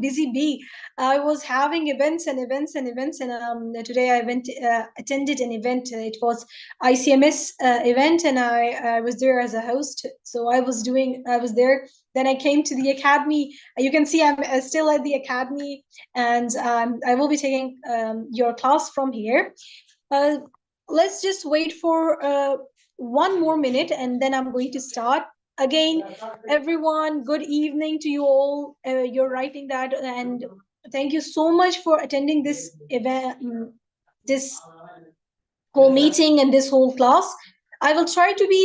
busy bee. I was having events and events and events, and today I went attended an event. It was ICMS event, and I was there as a host. So I was there. Then I came to the academy. You can see I'm still at the academy, and I will be taking your class from here. Uh, let's just wait for 1 more minute, and then I'm going to start. Again, everyone, good evening to you all. You're writing that, and thank you so much for attending this event, this whole meeting, and this whole class. I will try to be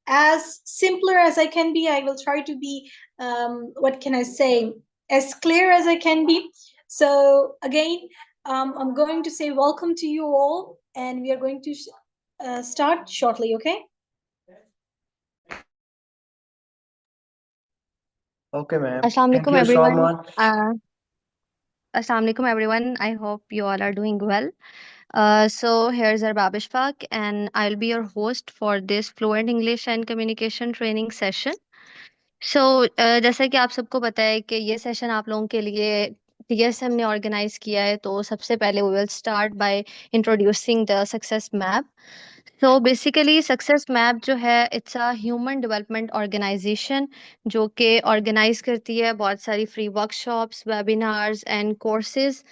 as simpler as I can be. I will try to be, what can I say, as clear as I can be. So, again, I'm going to say welcome to you all, and we are going to start shortly, okay? Okay, ma'am. Assalamu Thank alaikum you so everyone. much. Assalamu alaikum everyone. I hope you all are doing well. So here's our Babishfaq, and I'll be your host for this Fluent English and Communication Training session. So जैसा कि आप सबको पता है कि ये session आप लोगों के लिए TSM ने ऑर्गेनाइज किया है, तो सबसे पहले we will start by introducing the success map. So basically success map जो है it's a human development organisation जो कि ऑर्गेनाइज करती है बहुत सारी free workshops, webinars and courses,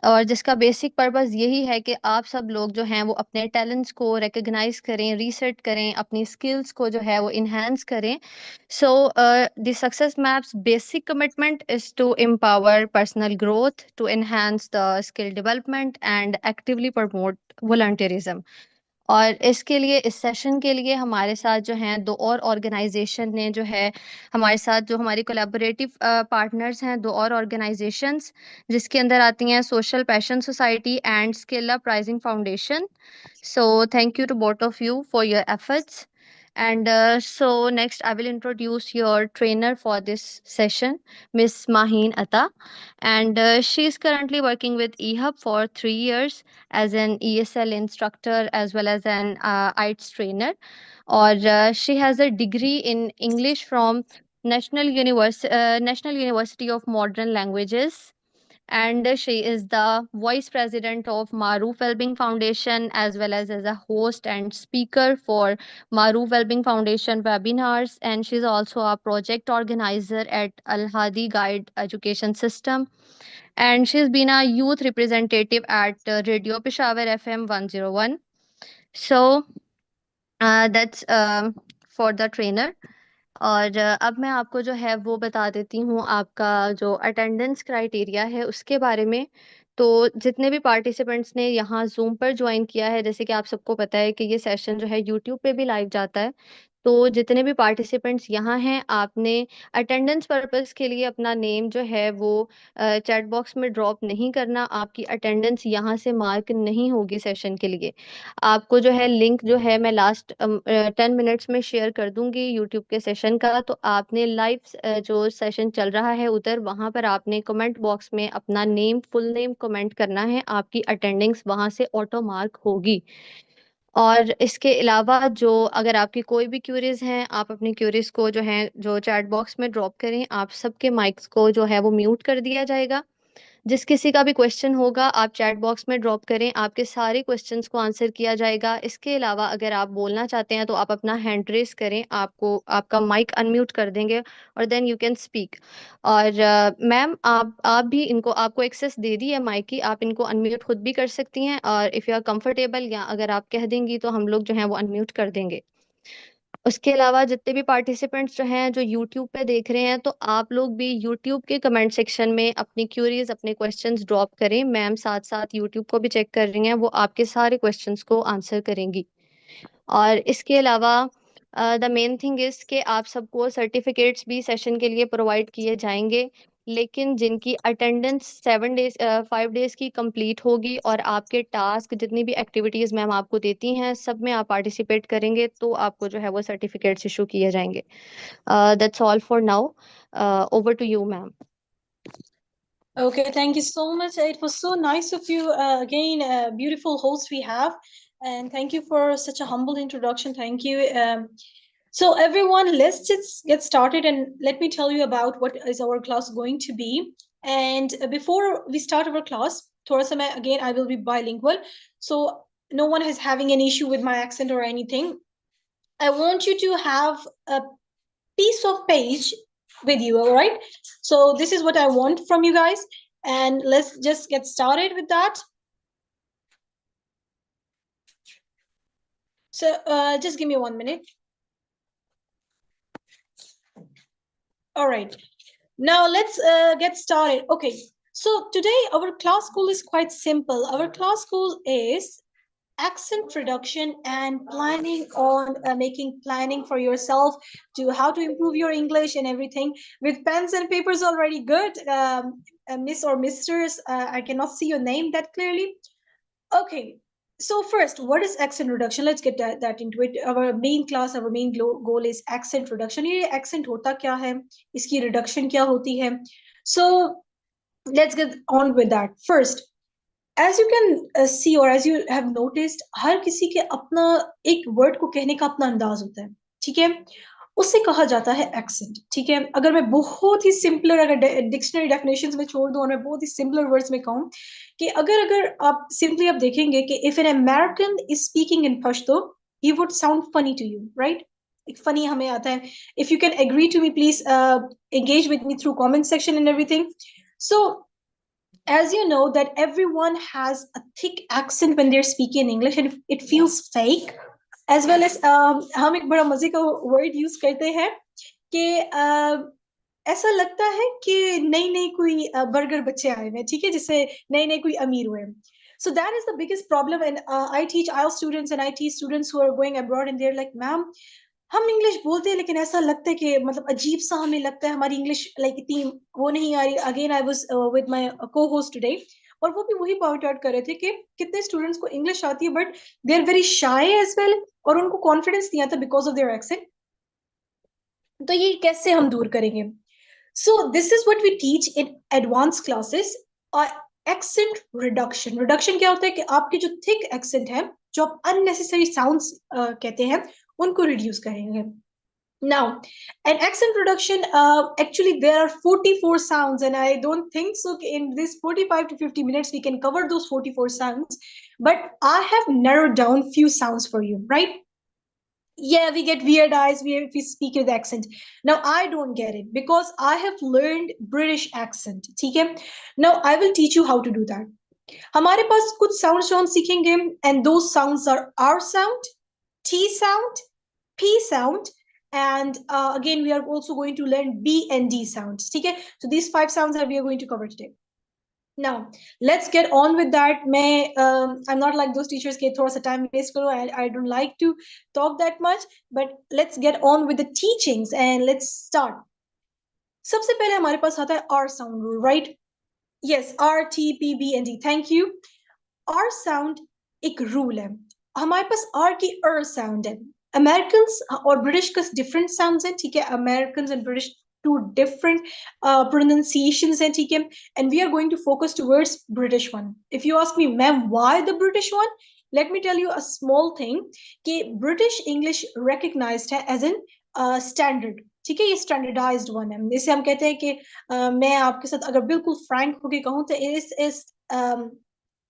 और जिसका बेसिक पर्पस यही है कि आप सब लोग जो हैं वो अपने टैलेंट्स को रिकग्नाइज करें, रीसेट करें, अपनी स्किल्स को जो है वो इन्हांस करें. So, the success map's basic commitment is to empower personal growth, to enhance the skill development, and actively promote volunteerism. और इसके लिए इस सेशन के लिए हमारे साथ जो हैं दो और ऑर्गेनाइजेशन ने जो है हमारे साथ जो हमारी कोलैबोरेटिव पार्टनर्स हैं, दो और ऑर्गेनाइजेशंस जिसके अंदर आती हैं social passion society and skill up rising foundation. So thank you to both of you for your efforts. And so next, I will introduce your trainer for this session, Miss Maheen Atta. And she is currently working with eHub for 3 years as an ESL instructor as well as an IELTS trainer. Or she has a degree in English from National University of Modern Languages, and she is the vice president of Maruf Wellbeing Foundation as well as a host and speaker for Maruf Wellbeing Foundation webinars, and she's also a project organizer at Al Hadi Guide Education System, and she's been a youth representative at Radio Peshawar FM 101. So that's for the trainer. और अब मैं आपको जो है वो बता देती हूँ आपका जो अटेंडेंस क्राइटेरिया है उसके बारे में. तो जितने भी पार्टिसिपेंट्स ने यहाँ जूम पर ज्वाइन किया है, जैसे कि आप सबको पता है कि ये सेशन जो है यूट्यूब पे भी लाइव जाता है, तो जितने भी पार्टिसिपेंट्स यहाँ हैं आपने अटेंडेंस पर्पस के लिए अपना नेम जो है वो चैट बॉक्स में ड्रॉप नहीं करना. आपकी अटेंडेंस यहाँ से मार्क नहीं होगी सेशन के लिए. आपको जो है लिंक जो है मैं लास्ट 10 मिनट्स में शेयर कर दूंगी यूट्यूब के सेशन का. तो आपने लाइव जो सेशन चल रहा है उधर वहां पर आपने कमेंट बॉक्स में अपना नेम, फुल नेम कमेंट करना है. आपकी अटेंडेंस वहां से ऑटो मार्क होगी. और इसके अलावा जो अगर आपकी कोई भी क्यूरीज हैं, आप अपनी क्यूरीज को जो है जो चैट बॉक्स में ड्रॉप करें. आप सबके माइक्स को जो है वो म्यूट कर दिया जाएगा. जिस किसी का भी क्वेश्चन होगा आप चैट बॉक्स में ड्रॉप करें, आपके सारे क्वेश्चंस को आंसर किया जाएगा. इसके अलावा अगर आप बोलना चाहते हैं तो आप अपना हैंड रेस करें, आपको आपका माइक अनम्यूट कर देंगे और देन यू कैन स्पीक. और मैम आप भी इनको आपको एक्सेस दे दी है माइक की, आप इनको अनम्यूट खुद भी कर सकती हैं. और इफ़ यू आर कंफर्टेबल या अगर आप कह देंगी तो हम लोग जो हैं वो अनम्यूट कर देंगे. उसके अलावा जितने भी पार्टिसिपेंट्स जो हैं जो यूट्यूब पे देख रहे हैं, तो आप लोग भी यूट्यूब के कमेंट सेक्शन में अपनी क्यूरीज, अपने क्वेश्चंस ड्रॉप करें. मैम साथ साथ यूट्यूब को भी चेक कर रही हैं, वो आपके सारे क्वेश्चंस को आंसर करेंगी. और इसके अलावा द मेन थिंग इज कि आप सबको सर्टिफिकेट्स भी सेशन के लिए प्रोवाइड किए जाएंगे, लेकिन जिनकी अटेंडेंस 7 डेज 5 डेज की कंप्लीट होगी और आपके टास्क जितनी भी एक्टिविटीज़ मैम आपको देती हैं सब में आप पार्टिसिपेट करेंगे तो आपको जो है वो सर्टिफिकेट्स इशू किए जाएंगे. That's all for now. Over to you ma'am. Okay, thank you so much. It was so nice of you. Again, a beautiful host we have, and thank you for such a humble introduction. Thank you. So everyone, let's just get started and let me tell you about what is our class going to be. And before we start our class, thoda sa main, again, I will be bilingual. So no one is having an issue with my accent or anything. I want you to have a piece of page with you, all right? So this is what I want from you guys. And let's just get started with that. So just give me 1 minute. All right. Now let's get started. Okay, so today our class goal is quite simple. Our class goal is accent reduction and planning on making planning for yourself to how to improve your English and everything. With pens and papers already good, Miss or Misters, I cannot see your name that clearly. Okay, so first, what is accent reduction? Let's get that into it. Our main class, our main goal is accent reduction. ये accent होता क्या है? इसकी reduction क्या होती है? So let's get on with that. First, as you can see or as you have noticed, हर किसी के अपना एक word को कहने का अपना अंदाज होता है, ठीक है? उसे कहा जाता है एक्सेंट, ठीक है? अगर मैं बहुत ही सिंपलर, अगर डिक्शनरी डेफिनेशंस में छोड़ दूं और मैं बहुत ही सिंपलर वर्ड्स में कहूं कि अगर अगर आप सिंपली आप देखेंगे कि if an American is speaking in Pashto he would sound funny to you, right? एक फनी हमें आता है. If you can agree to me please engage with me through comment section and everything. So as you know that everyone has a thick accent when they're speaking in English and it feels fake, as well as हम एक बड़ा मजे का word use करते हैं कि ऐसा लगता है कि नई नई कोई बर्गर बच्चे आए हुए, ठीक है, जिससे नए नए कोई अमीर हुए. So that is the biggest problem, and I teach IELTS students and I teach students who are going abroad, and they're like, ma'am, हम इंग्लिश बोलते हैं लेकिन ऐसा लगता है कि मतलब अजीब सा हमें लगता है, हमारी इंग्लिश लाइक इतनी वो नहीं आ रही. Again I was with my को होस्ट टुडे, और वो भी वही पॉइंट आउट कर रहे थे कि कितने स्टूडेंट्स को इंग्लिश आती है but they are very shy as well, और उनको कॉन्फिडेंस नहीं आता बिकॉज ऑफ देयर एक्सेंट. तो ये कैसे हम दूर करेंगे? So this is what we teach in advance classes. Accent reduction. Reduction क्या होता है कि आपके जो थिक एक्सेंट है, जो आप अननेसेसरी साउंड्स कहते हैं, उनको रिड्यूस करेंगे. Now, an accent reduction, actually, there are 44 sounds, and I don't think so. In this 45 to 50 minutes, we can cover those 44 sounds. But I have narrowed down few sounds for you, right? Yeah, we get weird eyes if we speak with accent. Now, I don't get it because I have learned British accent. Okay? Now, I will teach you how to do that. हमारे पास कुछ sounds जो हम सीखेंगे, and those sounds are R sound, T sound, P sound, and again we are also going to learn B and D sounds. Okay? So these 5 sounds that we are going to cover today. Now let's get on with that. I'm not like those teachers के थोड़ा सा time waste करो. I don't like to talk that much, but let's get on with the teachings and let's start. सबसे पहले हमारे पास आता है R sound rule, right? Yes, R, T, P, B and D. Thank you. R sound एक rule है. हमारे पास R की sound है. Americans और British का different sounds हैं, ठीक है? Americans and British two different pronunciations हैं, ठीक है? And we are going to focus towards British one. If you ask me, ma'am, why the British one? Let me tell you a small thing कि British English recognized है as in standard. ठीक है, ये standardized one है. जैसे हम कहते हैं कि मैं आपके साथ अगर बिल्कुल frank होके कहूँ तो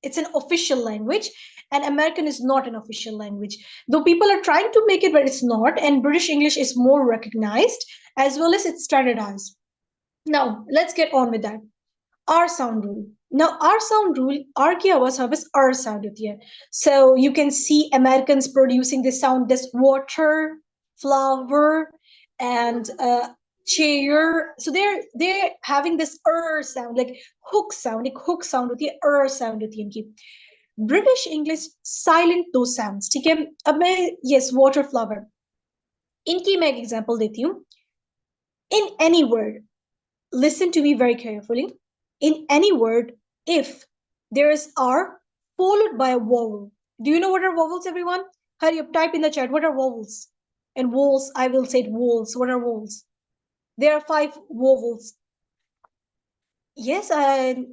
it's an official language, and American is not an official language, though people are trying to make it, but it's not. And British English is more recognized as well as it's standardized. Now let's get on with that. R sound rule. Now R sound rule, R की आवाज हमारे R sound होती है. So you can see Americans producing this sound, this water, flower, and chair. So they're having this sound, like hook sound. एक hook sound होती है, sound होती है इनकी. British English silent those sounds, ठीक है? अब मैं yes, water, flower. इनकी मैं एक example देती हूँ. In any word, listen to me very carefully. In any word, if there is R followed by a vowel. Do you know what are vowels, everyone? Hurry up, type in the chat. What are vowels? And vowels, I will say vowels. What are vowels? There are 5 vowels. Yes,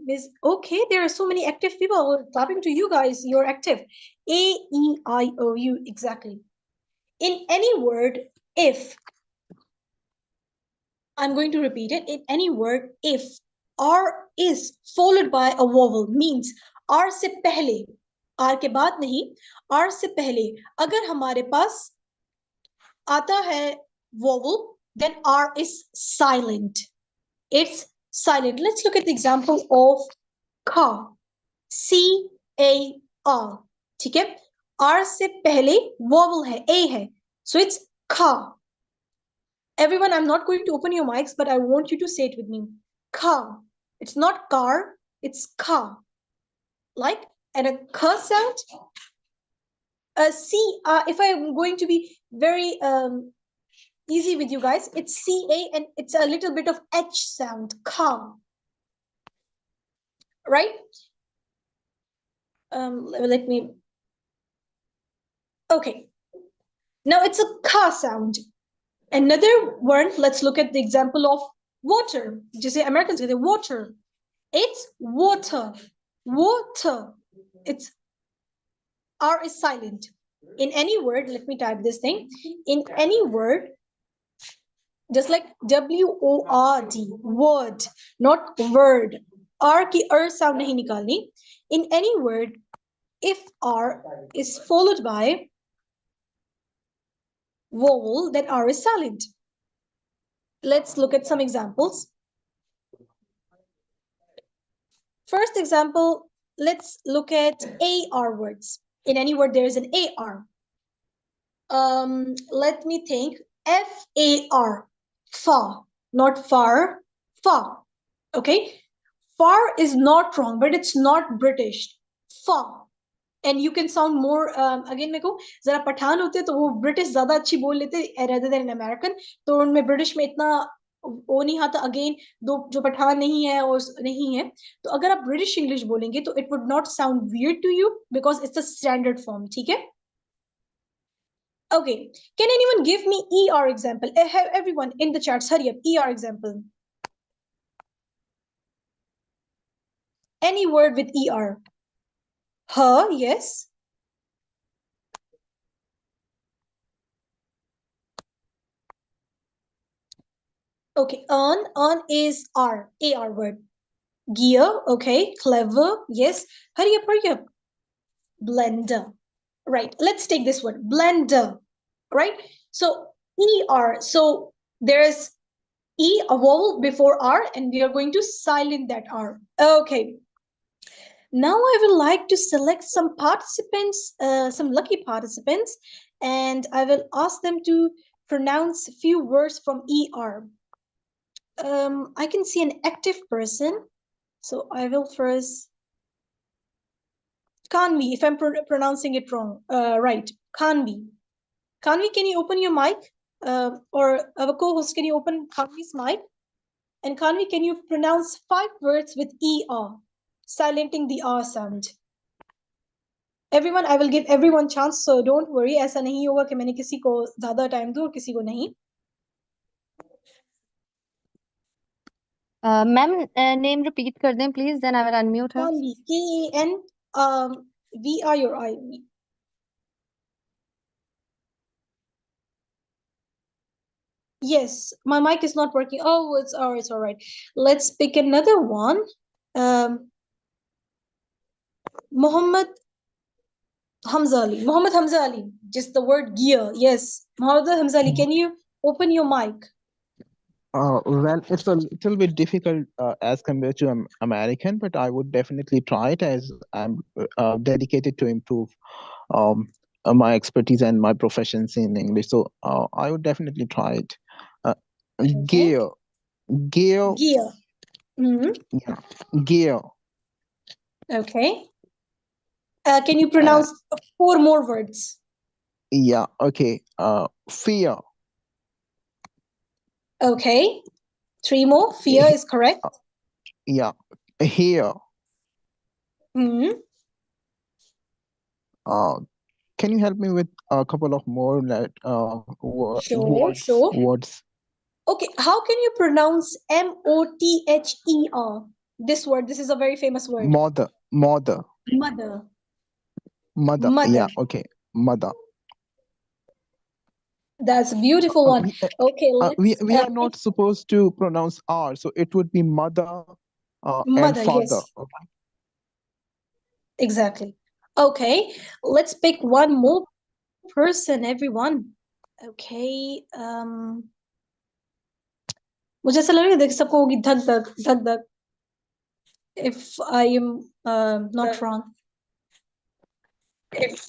Miss. Okay, there are so many active people clapping to you guys. You're active. A, E, I, O, U. Exactly. In any word, If. I'm going to repeat it. In any word, if R is followed by a vowel, means R से पहले, R के बाद नहीं, R से पहले अगर हमारे पास आता है vowel, then R is silent. It's silent. Let's look at the example of car. C-A-R. ठीक है? R से पहले vowel है, A है. So it's car. Everyone, I'm not going to open your mics, but I want you to say it with me. Car. It's not car, it's car. Like, and a k sound. A C, if I'm going to be very easy with you guys, it's C-A and it's a little bit of H sound. Car. Right? Let me. Okay. Now it's a ka sound. Another word, let's look at the example of water. Just say Americans say water. It's water. Water. It's R is silent. In any word, let me type this thing. In any word, just like W-O-R-D, word, not word. R ki sound nahi nikalni. In any word, if R is followed by vowel, then R is silent. Let's look at some examples. First example, let's look at AR words. In any word, there is an AR. Let me think. F-A-R, far, not far, far. Okay, far is not wrong, but it's not British. Far. And you can sound more again मेरे को जरा पठान होते तो वो British ज्यादा अच्छी बोल लेते rather than an American. तो उनमें ब्रिटिश में इतना वो नहीं आता. अगेन दो जो पठान नहीं है और नहीं है तो अगर आप ब्रिटिश इंग्लिश बोलेंगे तो it would not sound weird to you because it's a standard form. ठीक है? Okay, can anyone give me ER example? Everyone in the charts, hurry up. ER example. Any word with ER. Her, yes. Okay, earn is R, AR word. Gear, okay. Clever, yes. Hurry up, hurry up. Blender. Right, let's take this word, blender. Right, so ER, so there's E, a vowel before R, and we are going to silent that R. Okay. Now I would like to select some participants, some lucky participants, and I will ask them to pronounce a few words from ER. I can see an active person, so I will first. Kanvi, if I'm pronouncing it wrong, right, Kanvi. Kanvi, can you open your mic? Or our co-host, can you open Kanvi's mic? And Kanvi, can you pronounce 5 words with ER, silenting the R sound? Everyone, I will give everyone chance, so don't worry. ऐसा नहीं होगा कि मैंने किसी को ज़्यादा time दूँ और किसी को नहीं. Ma'am, name repeat कर दें please, then I will unmute her. Kanvi, K-A-N-V-I. Yes, my mic is not working. Oh, it's all right. Let's pick another one. Muhammad Hamza Ali. Muhammad Hamza Ali. Just the word gear. Yes. Muhammad Hamza Ali, can you open your mic? Well, it's a little bit difficult as compared to American, but I would definitely try it as I'm dedicated to improve my expertise and my proficiency in English. So I would definitely try it. Gear. Gear. Mm-hmm. Yeah. Gear. Okay. Can you pronounce 4 more words? Yeah. Okay. Fear. Okay. 3 more. Fear is correct. Yeah. Here. Mm-hmm. Can you help me with a couple of more Sure. words? Okay, how can you pronounce M-O-T-H-E-R? This word, this is a very famous word. Mother. Mother. Yeah, okay. Mother. That's a beautiful one. Okay, let's We are not supposed to pronounce R, so it would be mother and mother. father. Yes, exactly. Okay, let's pick one more person, everyone. Okay. मुझे ऐसा लग रहा है देख सबको होगी धक धक if I am not wrong. If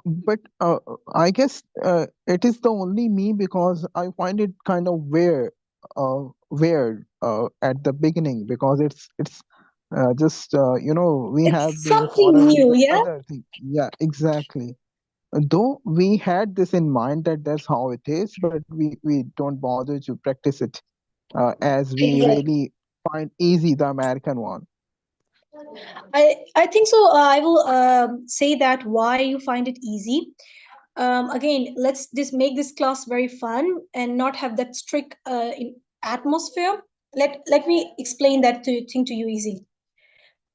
But I guess it is the only me because I find it kind of weird at the beginning because it's just we have it's been something following new, the yeah. other thing. Yeah, exactly. Though we had this in mind that that's how it is, but we don't bother to practice it as we Exactly. really find easy the American one. I think so. I will say that why you find it easy. Again, let's just make this class very fun and not have that strict atmosphere. Let me explain that thing to you easy.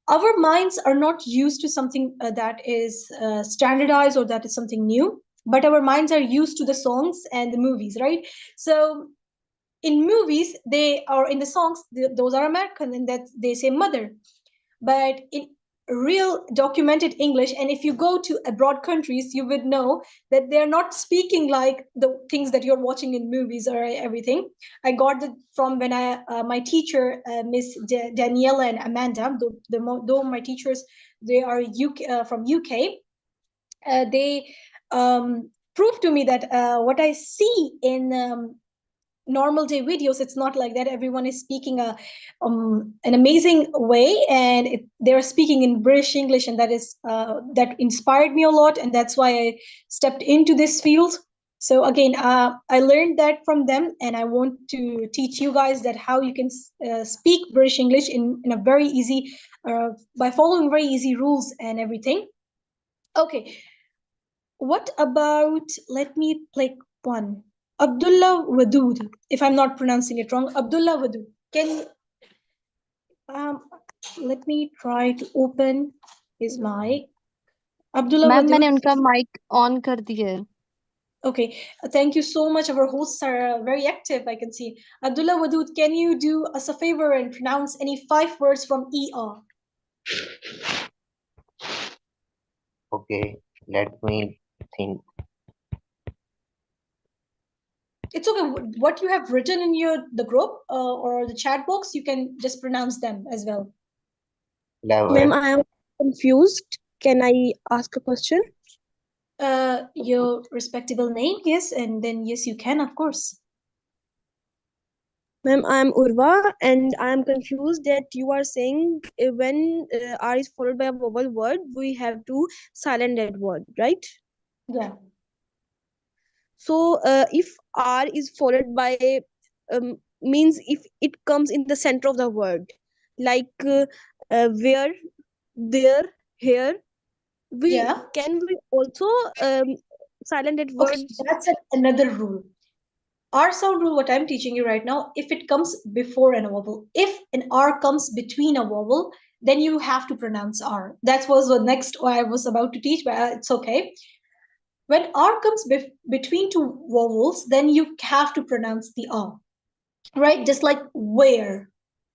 Our minds are not used to something that is standardized or that is something new, but our minds are used to the songs and the movies, right? So in movies, they are in the songs, those are American and that they say mother. But in real documented English, and if you go to abroad countries, you would know that they're not speaking like the things that you're watching in movies or everything. I got it from when I my teacher Miss Daniela and Amanda, though my teachers, they are from UK. They proved to me that what I see in normal day videos, it's not like that. Everyone is speaking an amazing way, and they're speaking in British English, and that is that inspired me a lot, and that's why I stepped into this field. So again, I learned that from them, and I want to teach you guys that how you can speak British English in a very easy by following very easy rules and everything. Okay, what about, let me pick one. Abdullah Wadood, if I'm not pronouncing it wrong. Abdullah Wadood. Can um let me try to open his mic. Abdullah ma'am Wadood. मैंने उनका mic on कर दिया है. Okay, thank you so much. Our hosts are very active, I can see. Abdullah Wadood, can you do us a favor and pronounce any 5 words from ER? Okay, let me think. It's okay. What you have written in the group or the chat box, you can just pronounce them as well. Level. Ma'am, I am confused. Can I ask a question? Your respectable name, yes, and then yes, you can, of course. Ma'am, I am Urva, and I am confused that you are saying when R is followed by a vowel word, we have to silent that word, right? Yeah. So, if R is followed by means if it comes in the center of the word, like where, there, here, Yeah. can we also silent that Okay, word? that's another rule. R sound rule, what I'm teaching you right now, if it comes before a vowel, if an R comes between a vowel, then you have to pronounce R. That was the next I was about to teach, but it's okay. When R comes between two vowels, then you have to pronounce the R, right? Just like where,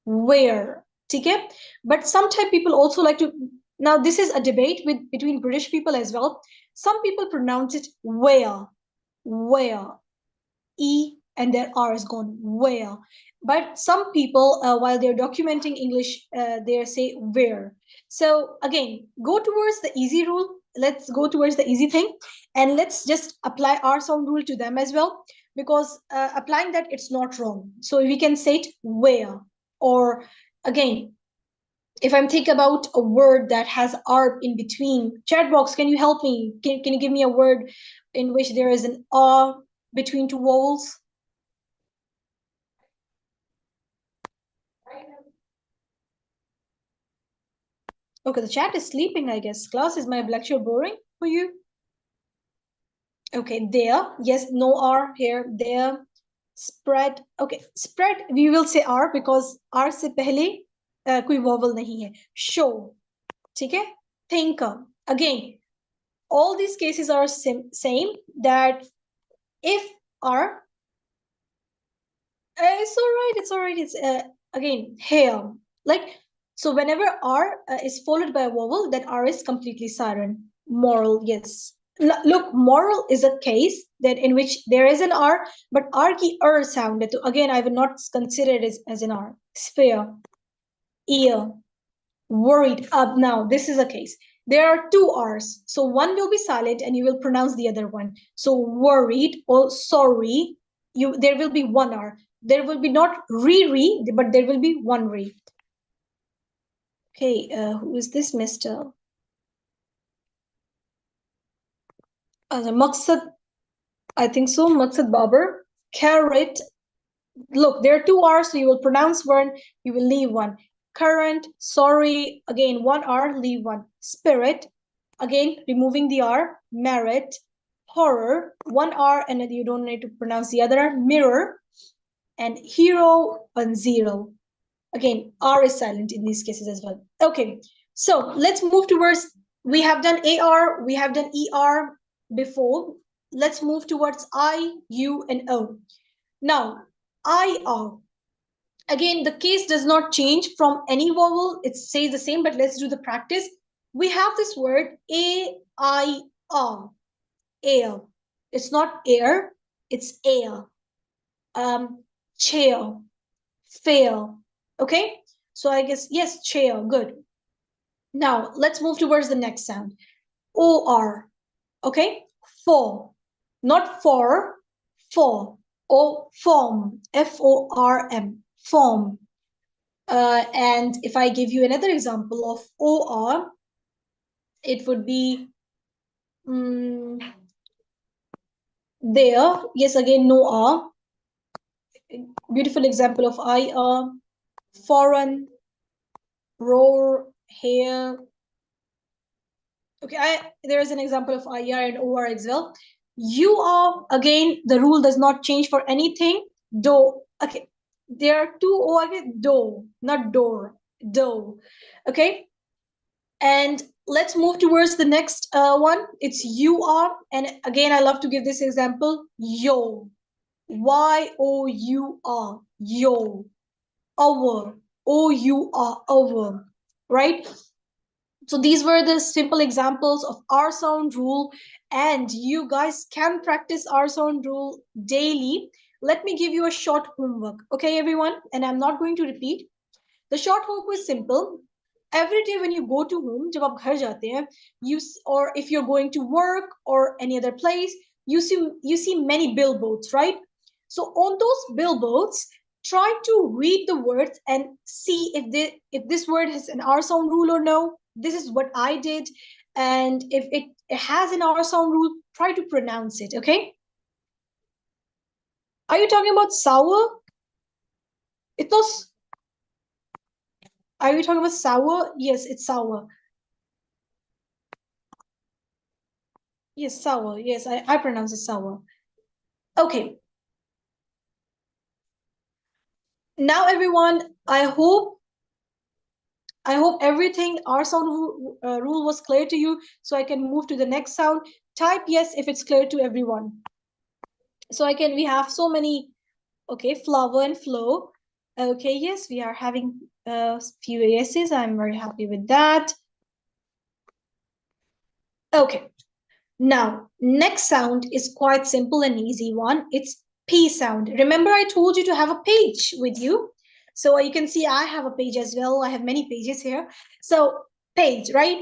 okay? But sometimes people also like to, now this is a debate between British people as well. Some people pronounce it where, E and their R is gone, where. But some people, while they're documenting English, they say where. So again, go towards the easy rule. Let's go towards the easy thing, and let's just apply our sound rule to them as well, because applying that, it's not wrong. So we can say it where, or again, if I'm thinking about a word that has R in between, chat box, can you help me? Can you give me a word in which there is an R between two vowels? Okay, the chat is sleeping, I guess. Class, is my lecture boring for you? Okay, there. Yes, no R here, there. Spread. Okay, spread, we will say R because R se pehle koi vowel nahi hai. Show. ठीक है? Thinker. Again, all these cases are same, that if are, it's all right, it's again here, like, so whenever r is followed by a vowel, that r is completely silent. Moral, yes. Look, moral is a case that in which there is an r, but r ki sound, again I will not consider it as an r. Sphere, ear, worried. Now this is a case, there are two r's, so one will be silent and you will pronounce the other one. So worried or sorry, there will be one r, there will be not re, but there will be one re. Okay, who is this Mr. Maqsad? I think so, Maqsad Babar. Carrot. Look, there are two r's, so you will pronounce one, you will leave one. Current, sorry, again one r, leave one. Spirit, again removing the r. Merit. Horror, one r, and then you don't need to pronounce the other. Mirror. And hero, and zero. Again, r is silent in these cases as well. Okay, so let's move towards, we have done ar, we have done er before. Let's move towards I, U, and O. Now, IR. Again, the case does not change from any vowel. It stays the same, but let's do the practice. We have this word A-I-R. Air. It's not air, it's air. Chair. Fair. Okay? So I guess, yes, chair. Good. Now, let's move towards the next sound. O-R. Okay? For. Not for, for. Or form, F-O-R-M, form. And if I give you another example of O-R, it would be there. Yes, again, no R. Beautiful example of I-R, foreign, roar, hair. Okay, there is an example of IR and OR as well. You are, again, the rule does not change for anything. Do, okay, there are two O again, do, not door, do, okay? And let's move towards the next one. It's UR, and again, I love to give this example, yo, Y-O-U-R, yo, over, O-U-R, over, right? So these were the simple examples of R sound rule, and you guys can practice R sound rule daily. Let me give you a short homework, okay, everyone? And I'm not going to repeat. The short homework was simple. Every day when you go to home, जब आप घर जाते हैं, or if you're going to work or any other place, you see many billboards, right? So on those billboards, try to read the words and see if this word has an R sound rule or no. This is what I did, and if it has an R sound rule, try to pronounce it. Okay? Are you talking about sour? It was. Are you talking about sour? Yes, it's sour. Yes, sour. Yes, I pronounce it sour. Okay. Now, everyone, I hope everything, our sound rule was clear to you, so I can move to the next sound. Type yes if it's clear to everyone. So we have so many, okay, flower and flow. Okay, yes, we are having a few yeses. I'm very happy with that. Okay, now, next sound is quite simple and easy one. It's P sound. Remember I told you to have a page with you? So you can see I have a page as well. I have many pages here. So page, right?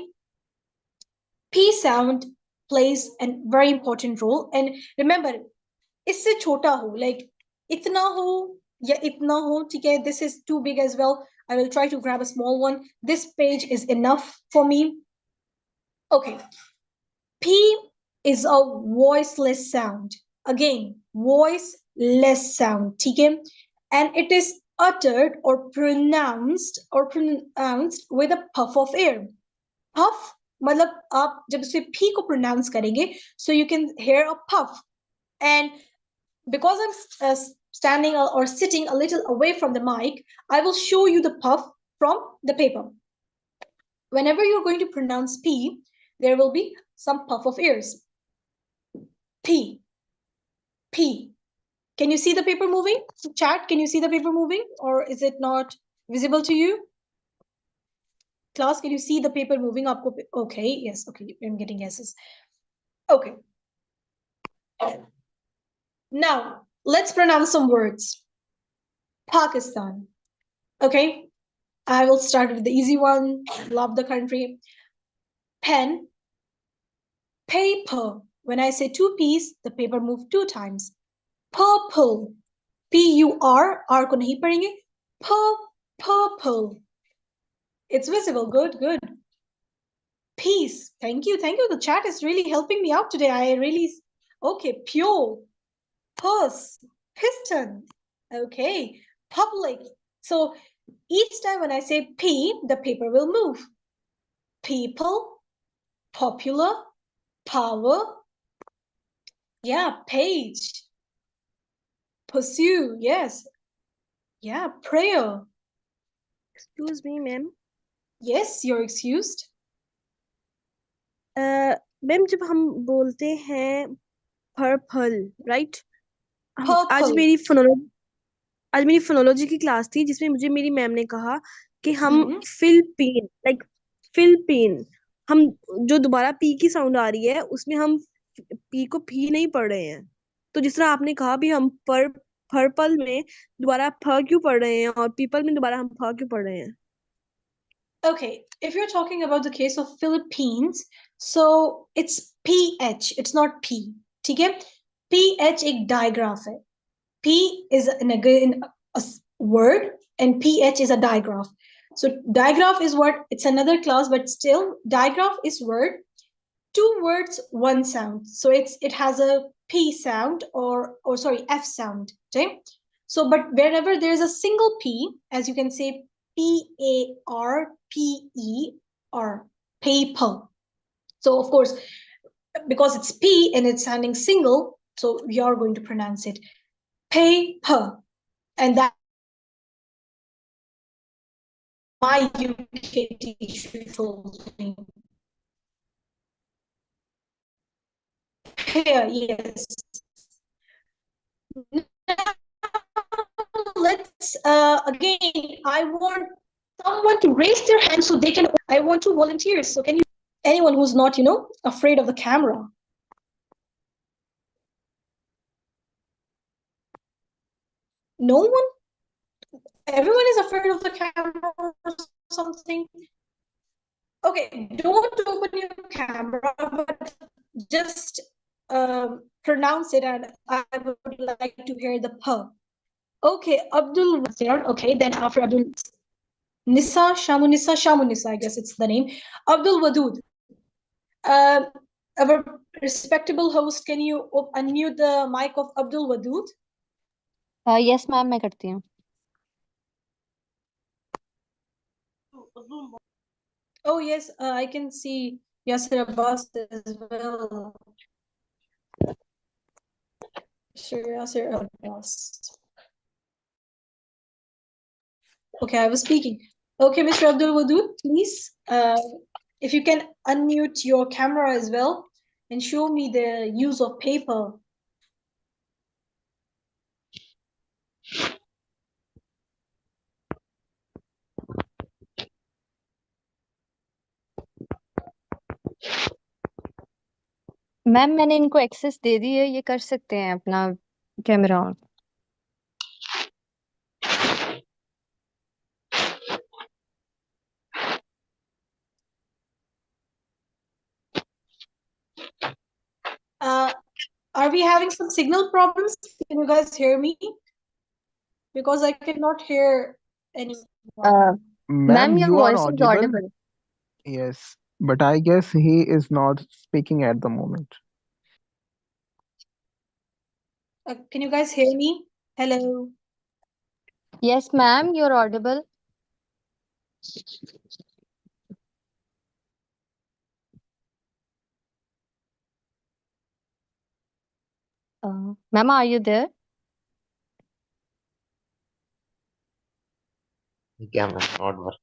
P sound plays a very important role. And remember, isse chota ho, like itna ho, ya itna ho, okay? This is too big as well. I will try to grab a small one. This page is enough for me. Okay. P is a voiceless sound. Again, voiceless sound, okay? And it is uttered or pronounced with a puff of air. Puff, मतलब आप जब इसे P को pronounce करेंगे, so you can hear a puff. And because I'm standing or sitting a little away from the mic, I will show you the puff from the paper. whenever you're going to pronounce P, there will be some puff of ears. P. P. Can you see the paper moving? Chat, can you see the paper moving? Or is it not visible to you? Class, can you see the paper moving? Okay, yes, okay, I'm getting yeses. Okay. Now, let's pronounce some words. Pakistan. Okay, I will start with the easy one. Love the country. Pen. Paper. When I say two P's, the paper moves 2 times. Purple. P-U-R. R को नहीं पढ़ेंगे. Purple. It's visible. Good, good. Peace. Thank you. Thank you. The chat is really helping me out today. Okay. Pure. Purse. Piston. Okay. Public. So each time when I say P, the paper will move. People. Popular. Power. Yeah. Page. Pursue. Yes. Yeah. Prayer. Excuse me, ma'am. Yes, you're excused. Ma'am जब हम बोलते हैं purple right आज Purple. मेरी phonology की class थी जिसमें मुझे मेरी मैम ने कहा कि हम फिलिपीन हम जो दोबारा पी की साउंड आ रही है उसमें हम पी को पी नहीं पढ़ रहे हैं तो जिस तरह आपने कहा भी हम पर्पल में दोबारा फ क्यों पढ़ रहे हैं और पीपल में दोबारा हम फ क्यों पढ़ रहे हैं Okay, if you're talking about the case of Philippines, so it's PH, it's not P. ठीक है? PH एक digraph है. P is in a word and PH is a digraph. So digraph is what, it's another class, but still digraph is word, 2 words, 1 sound. So it has a P sound or sorry, F sound. Okay? So but wherever there's a single P, as you can say P-A-R-P-E-R, paper. So of course, because it's P and it's sounding single, so we are going to pronounce it paper. And that my UK teacher told me. Pair, yes. Now, let's again, I want someone to raise their hand so they can, I want 2 volunteers. So can you, anyone who's not, afraid of the camera? No one? Everyone is afraid of the camera or something? Okay, don't open your camera, but just pronounce it, and I would like to hear the P. Okay, Abdul was there. Okay, then after Abdul, Nisa, Shamunisa, I guess it's the name. Abdul Wadud. Our respectable host, can you unmute the mic of Abdul Wadud? Yes, ma'am, मैं करती हूँ. Oh, yes, I can see Yasir Abbas as well. Sure, Yasir Abbas. Okay, I was speaking. Okay, Mr. Abdul Wadud, please, if you can unmute your camera as well and show me the use of paper. Ma'am मैंने इनको access दे दी है, ये कर सकते हैं अपना camera on. Are we having some signal problems? Can you guys hear me? Because I cannot hear anyone. Ma'am, your you are voice is audible. audible. Yes, but I guess he is not speaking at the moment. Can you guys hear me? Hello. Yes, ma'am, you're audible. Ma'am, are you there? Camera not working.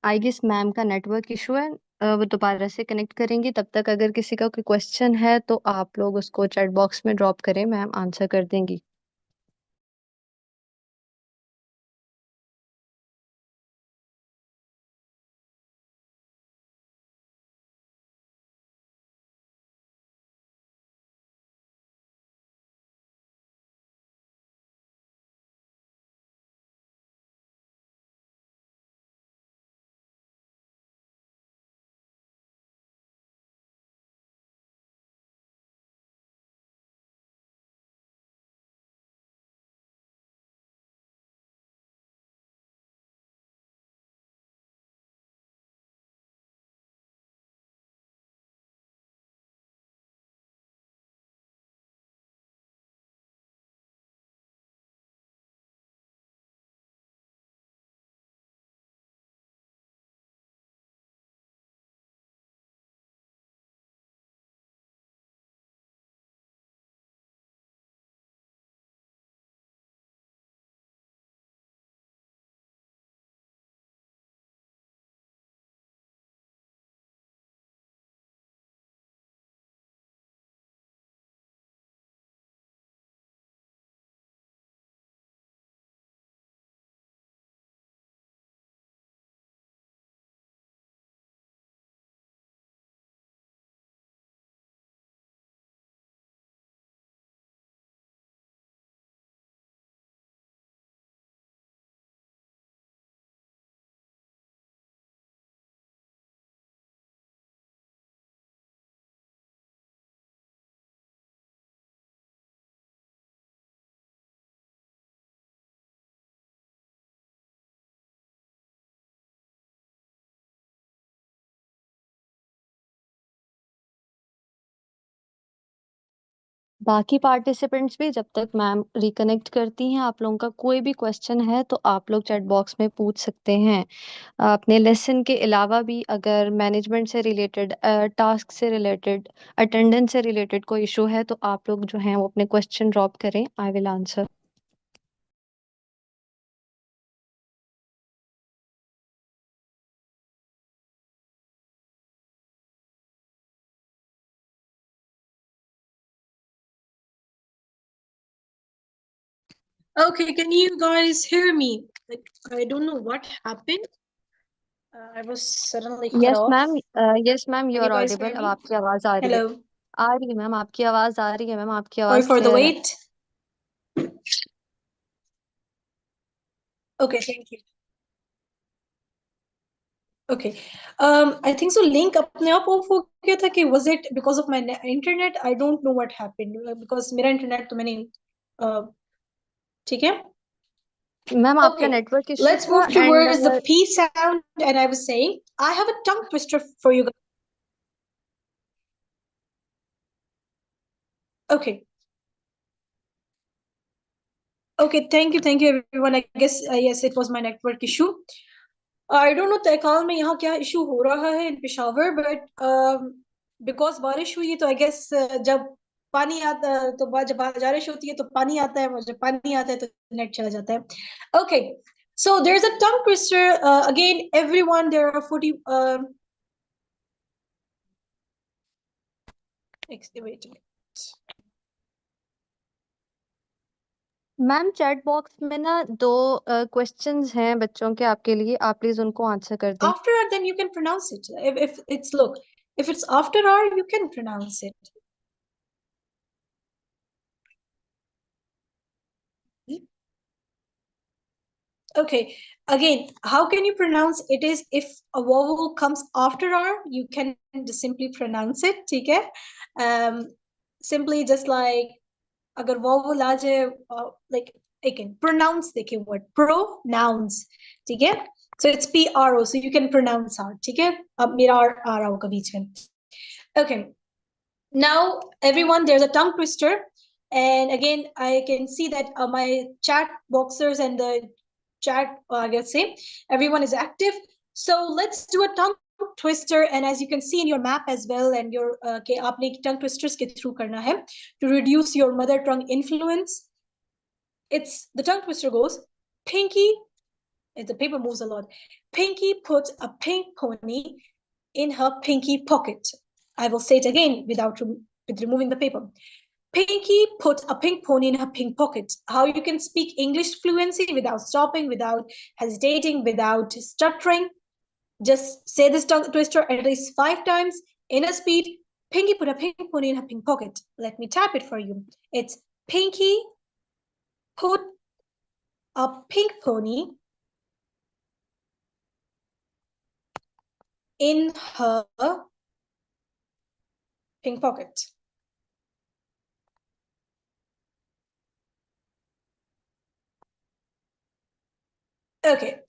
I guess ma'am का network issue है, वो दोबारा से connect करेंगी। तब तक अगर किसी का कोई क्वेश्चन है तो आप लोग उसको चैट बॉक्स में ड्रॉप करें, मैम आंसर कर देंगी। बाकी पार्टिसिपेंट्स भी, जब तक मैम रिकनेक्ट करती हैं, आप लोगों का कोई भी क्वेश्चन है तो आप लोग चैट बॉक्स में पूछ सकते हैं। अपने लेसन के अलावा भी अगर मैनेजमेंट से रिलेटेड, टास्क से रिलेटेड, अटेंडेंस से रिलेटेड कोई इशू है तो आप लोग जो हैं वो अपने क्वेश्चन ड्रॉप करें, I will answer. Okay, can you guys hear me? Like, I don't know what happened. I was suddenly cut yes off. Ma'am, yes ma'am, you Can are you guys audible. hear अब me? आपकी आवाज आ रही है। Hello. आ रही है ma'am, आपकी आवाज आ रही है मैम, आपकी Sorry आवाज for the क्लियर है। wait. Okay, thank you. Okay. I think so. Link अपने आप off हो गया था कि was it because of my internet? I don't know what happened because मेरा internet तो मैंने ठीक है? मैम आपका Okay, नेटवर्क इशू let's था move and towards the P sound. And I was saying, I have a tongue twister for you guys. Okay. Okay, thank you everyone. I guess yes, it was my network issue. I don't know तहखाल में यहाँ क्या issue हो रहा है in Peshawar, but because बारिश हुई तो I guess जब पानी आता तो जब बारिश होती है तो पानी आता है, और जब पानी आता है तो नेट चला जाता है. Okay, so there's a tongue twister. Again, everyone, there are 40. Wait a minute. Ma'am chat box में ना दो क्वेश्चंस हैं बच्चों के आपके लिए, आप प्लीज उनको आंसर कर दें। After R, then you can pronounce it. If it's look, if it's after R, you can pronounce it. Okay, again, how can you pronounce it? Is if a vowel comes after R, you can just simply pronounce it, ठीक है? Simply just like अगर vowel आ जाए, like again, pronounce देखिए word, pronouns, ठीक है? So it's P-R-O, so you can pronounce R, ठीक है? अब मेरा R आ रहा होगा बीच में. Okay, now everyone, there's a tongue twister. And again, I can see that my chat boxers and the chat, I guess say, everyone is active. So let's do a tongue twister. And as you can see in your map as well, and your aapne tongue twisters ke through karna hai to reduce your mother tongue influence. It's the tongue twister goes pinky, The paper moves a lot. Pinky put a pink pony in her pinky pocket. I will say it again with removing the paper. Pinky put a pink pony in her pink pocket. How you can speak English fluency without stopping, without hesitating, without stuttering. Just say this tongue twister at least 5 times in a speed. Pinky put a pink pony in her pink pocket. Let me tap it for you. It's Pinky put a pink pony in her pink pocket. Okay,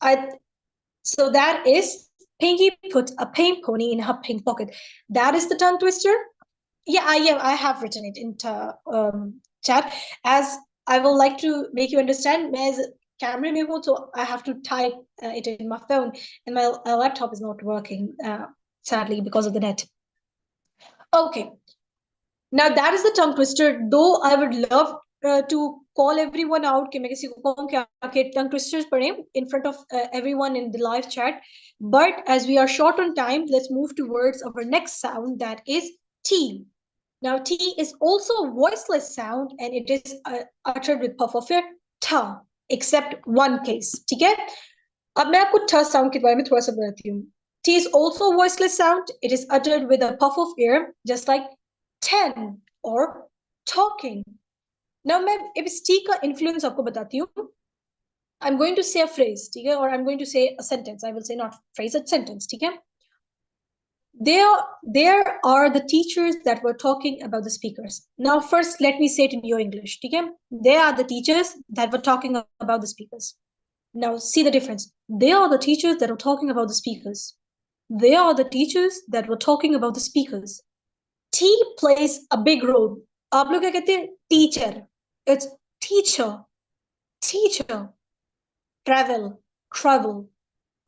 so that is Pinky put a pink pony in her pink pocket. That is the tongue twister. Yeah, I have written it into chat, as I will like to make you understand. As camera mein hu, so I have to type it in my phone, and my laptop is not working, sadly, because of the net. Okay, now that is the tongue twister. Though I would love to call everyone out कि मैं किसी को कहूँ कि आके tongue twisters पढ़ें in front of everyone in the live chat. But as we are short on time, let's move towards our next sound, that is T. Now T is also a voiceless sound, and it is uttered with puff of air, ta, except one case. ठीक है? अब मैं आपको ठ sound के बारे में थोड़ा सा बताती हूँ. T is also a voiceless sound. It is uttered with a puff of air, just like 10 or talking. Now मैं इस T का influence आपको बताती हूँ. I'm going to say a phrase, ठीक है? Or I'm going to say a sentence. I will say not phrase, a sentence, ठीक है? There are the teachers that were talking about the speakers. Now, first, let me say it in your English. Okay? They are the teachers that were talking about the speakers. Now, see the difference. They are the teachers that were talking about the speakers. They are the teachers that were talking about the speakers. T plays a big role. आप लोग क्या कहते हैं? Teacher. It's teacher. Teacher. Travel. Travel.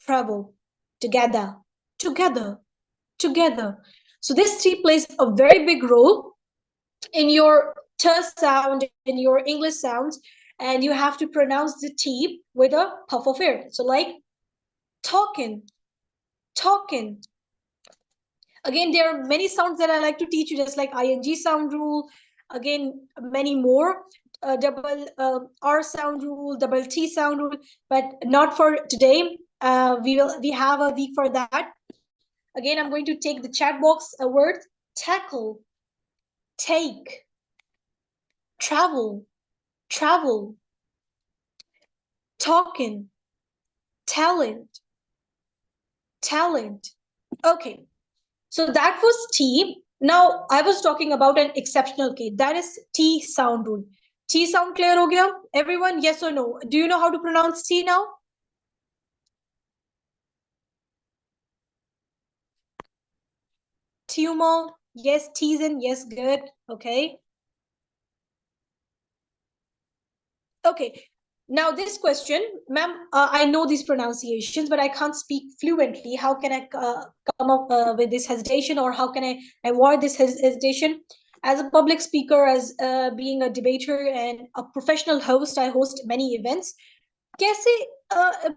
Travel. Together. Together. Together. So this T plays a very big role in your T sound, in your English sounds, and you have to pronounce the T with a puff of air. So like talking, talking. Again, there are many sounds that I like to teach you, just like ing sound rule. Again, many more. Double R sound rule, double T sound rule, but not for today. We have a week for that. Again, I'm going to take the chat box word, tackle, take, travel, travel, talking, talent, talent. Okay, so that was T. Now, I was talking about an exceptional case. That is T sound rule. T sound clear ho gaya? Everyone, yes or no? Do you know how to pronounce T now? Tumor, yes. T's in, yes, good. Okay. Okay, now this question, ma'am, I know these pronunciations, but I can't speak fluently. How can I come up with this hesitation, or how can I avoid this hesitation? As a public speaker, as being a debater and a professional host, I host many events. कैसे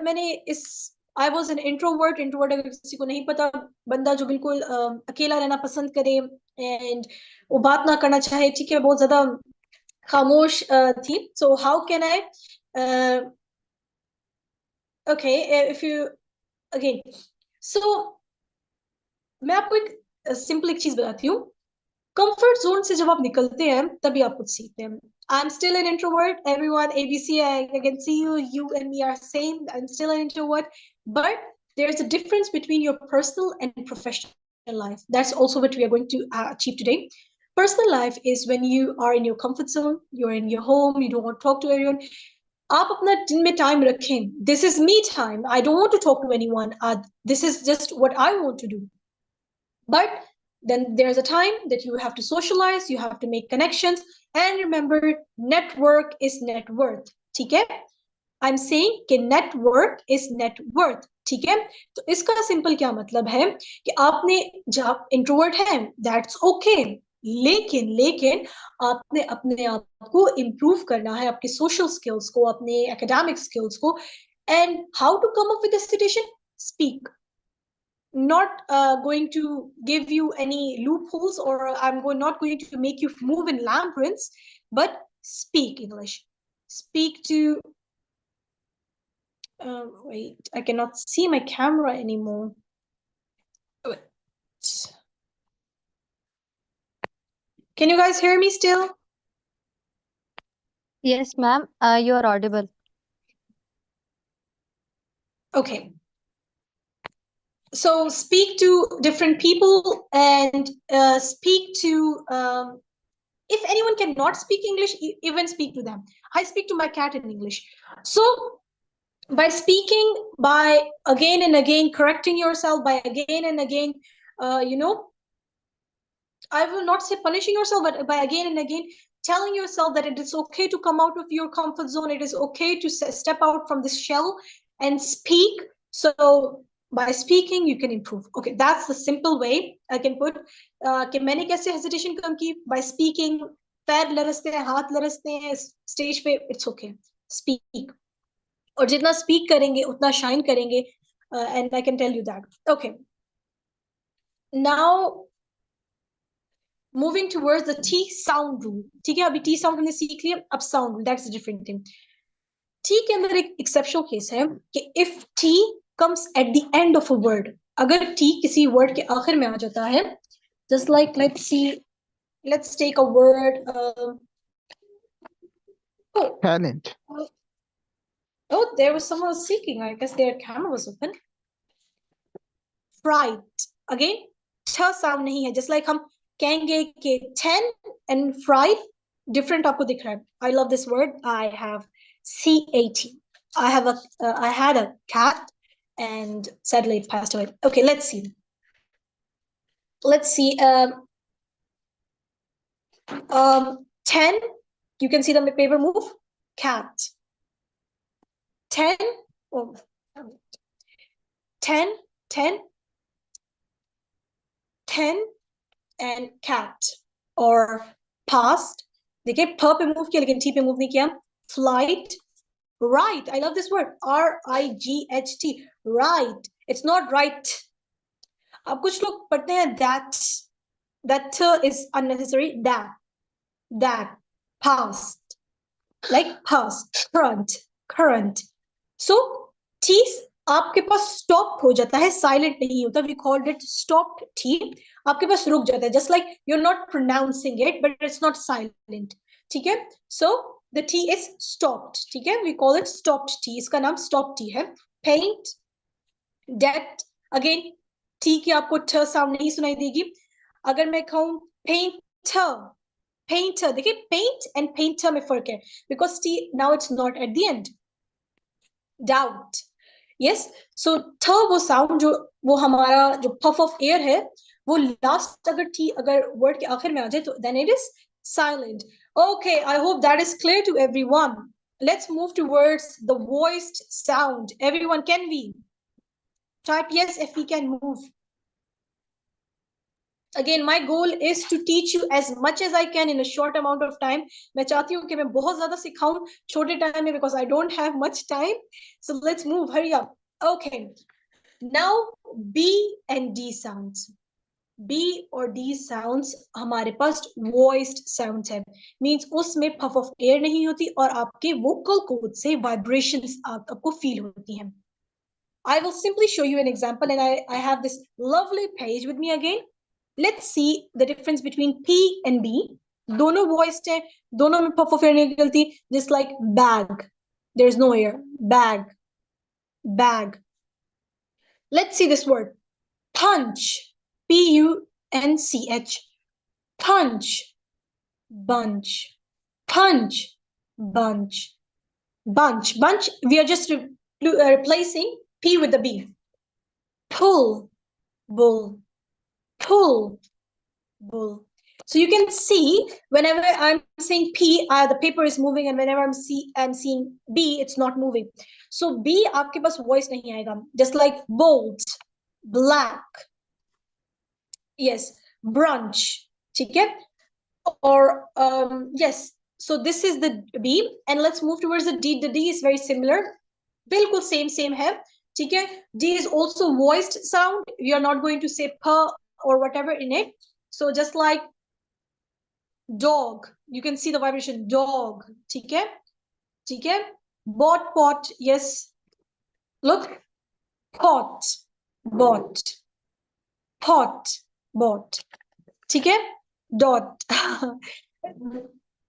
मैंने इस I was an introvert. Introvert अगर किसी को नहीं पता, बंदा जो बिल्कुल अकेला रहना पसंद करे and वो बात ना करना चाहे, ठीक है, बहुत ज्यादा खामोश थी. So how can I okay, if you again, so मैं आपको एक सिंपल एक चीज बताती हूँ. कंफर्ट जोन से जब आप निकलते हैं तभी आप कुछ सीखते हैं. I'm still an introvert. Everyone, ABC, I can see you. You and me are same. I'm still an introvert, but there's a difference between your personal and professional life. That's also what we are going to achieve today. Personal life is when you are in your comfort zone, you're in your home, you don't want to talk to everyone. आप अपना दिन में time रखें. This is me time. I don't want to talk to anyone. This is just what I want to do. But then there's a time that you have to socialize, you have to make connections, and remember, network is net worth. ठीक है? I'm saying कि network is net worth. ठीक है? तो इसका simple क्या मतलब है कि आपने जब इंट्रोवर्ट हैं, that's okay. लेकिन आपने अपने आप को इम्प्रूव करना है, आपके सोशल स्किल्स को, अपने एकेडमिक स्किल्स को. And how to come up with a citation? Speak. Not going to give you any loopholes, or not going to make you move in labyrinths, but speak English. Speak to wait, I cannot see my camera anymore. Wait. Can you guys hear me still? Yes, ma'am. You are audible. Okay. So speak to different people, and speak to if anyone cannot speak English, even speak to them. I speak to my cat in English. So by speaking, by again and again correcting yourself, by again and again, I will not say punishing yourself, but by again and again telling yourself that it is okay to come out of your comfort zone, it is okay to step out from this shell and speak. So by speaking you can improve. Okay, that's the simple way I can put कि मैंने कैसे hesitation कम की? By speaking. पैर लरसते हैं, हाथ लरसते हैं stage पे, it's okay, speak. और जितना speak करेंगे उतना shine करेंगे, and I can tell you that. Okay, now moving towards the T sound rule. ठीक है, अभी T sound हमने सीख लिया, अब sound rule, that's a different thing. T के अंदर एक exceptional case है कि if T comes at the end of a word, अगर T किसी word के आखिर में आ जाता है, just like let's take a word. Talent. Oh, there was someone speaking. I guess their camera was open. Fright. Again, th sound नहीं है. Just like हम कहेंगे कि 10 and fright, different आपको दिख रहा है. I love this word. I have CAT. I had a cat, and sadly it passed away. Okay, let's see. Let's see. 10. You can see the paper move. Cat. 10. Oh, 10, 10, 10, and cat. Or past. देखिए प पे move किया लेकिन T पे move नहीं किया. Flight. Right. I love this word. RIGHT. Right. It's not right. अब कुछ लोग पढ़ते हैं that is unnecessary. That past, like past, current. So T आपके पास stop हो जाता है, silent नहीं होता. We called it stopped T. आपके पास रुक जाता है, just like you're not pronouncing it, but it's not silent. ठीक है? So the T is stopped. ठीक है? We call it stopped T. इसका नाम stopped T है. Paint, debt. Again, T की आपको ठ साउंड नहीं सुनाई देगी. अगर मैं कहूँ painter, देखिए paint and painter में फर्क है, because T now it's not at the end. Doubt. Yes, so th वो साउंड जो वो हमारा जो puff of air है, वो last अगर word के आखिर में आ जाए तो then it is silent. Okay, I hope that is clear to everyone. Let's move towards the voiced sound. Everyone, can we type yes if we can move? Again, my goal is to teach you as much as I can in a short amount of time. मैं चाहती हूँ कि मैं बहुत ज़्यादा सिखाऊं छोटे time में, because I don't have much time. So let's move. Hurry up. Okay. Now B and D sounds. B or D sounds हमारे पास voiced sounds है. Means उसमें puff of air नहीं होती और आपके vocal cord से vibrations आपको feel होती हैं. I will simply show you an example, and I have this lovely page with me again. Let's see the difference between P and B. दोनों voiced हैं, दोनों में puff of air नहीं निकलती. Just like bag, there's no air. Bag. Let's see this word. Punch. PUNCH. Punch. Bunch. Punch. Bunch. Bunch. We are just replacing P with the B. Pull. Bull. Pull. Bull. So you can see whenever I'm saying P, the paper is moving, and whenever I'm seeing B, it's not moving. So B आपके पास voice नहीं आएगा. Just like bold, black. Yes, brunch. ठीक है? Or yes. So this is the B, and let's move towards the D. The D is very similar. बिल्कुल same है, ठीक है. D is also voiced sound. We are not going to say p or whatever in it. So just like dog, you can see the vibration dog, ठीक है, ठीक है. Bought, pot, yes. Look, pot, bought, pot, bought, ठीक है. Dot.